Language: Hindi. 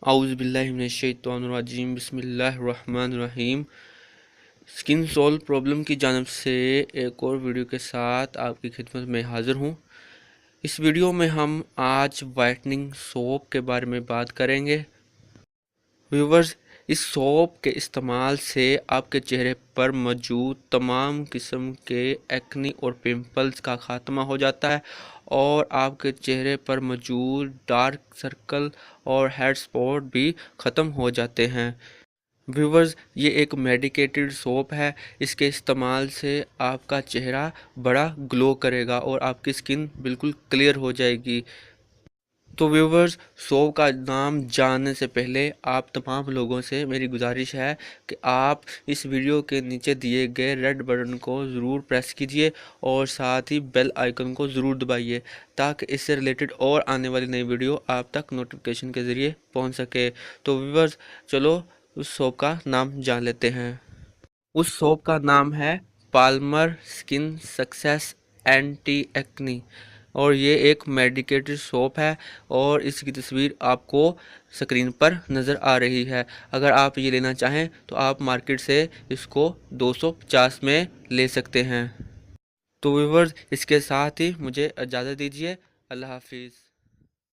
आउज़ुबिल्लाहिमिनश्शैतानिर्रजीम बिस्मिल्लाहिर्रहमानिर्रहीम। स्किन सोल प्रॉब्लम की जानिब से एक और वीडियो के साथ आपकी खिदमत में हाज़िर हूँ। इस वीडियो में हम आज वाइटनिंग सोप के बारे में बात करेंगे। व्यूवर्स, इस सोप के इस्तेमाल से आपके चेहरे पर मौजूद तमाम किस्म के एक्ने और पिंपल्स का ख़ात्मा हो जाता है और आपके चेहरे पर मौजूद डार्क सर्कल और हेड स्पॉट भी ख़त्म हो जाते हैं। व्यूवर्स, ये एक मेडिकेटेड सोप है। इसके इस्तेमाल से आपका चेहरा बड़ा ग्लो करेगा और आपकी स्किन बिल्कुल क्लियर हो जाएगी। तो व्यूवर्स, सोप का नाम जानने से पहले आप तमाम लोगों से मेरी गुजारिश है कि आप इस वीडियो के नीचे दिए गए रेड बटन को ज़रूर प्रेस कीजिए और साथ ही बेल आइकन को ज़रूर दबाइए ताकि इससे रिलेटेड और आने वाली नई वीडियो आप तक नोटिफिकेशन के ज़रिए पहुंच सके। तो व्यूवर्स, चलो उस सोप का नाम जान लेते हैं। उस सोप का नाम है Palmer skin success anti acne और ये एक मेडिकेटेड सोप है और इसकी तस्वीर आपको स्क्रीन पर नज़र आ रही है। अगर आप ये लेना चाहें तो आप मार्केट से इसको 250 में ले सकते हैं। तो व्यूवर्स, इसके साथ ही मुझे इजाज़त दीजिए। अल्लाह हाफिज़।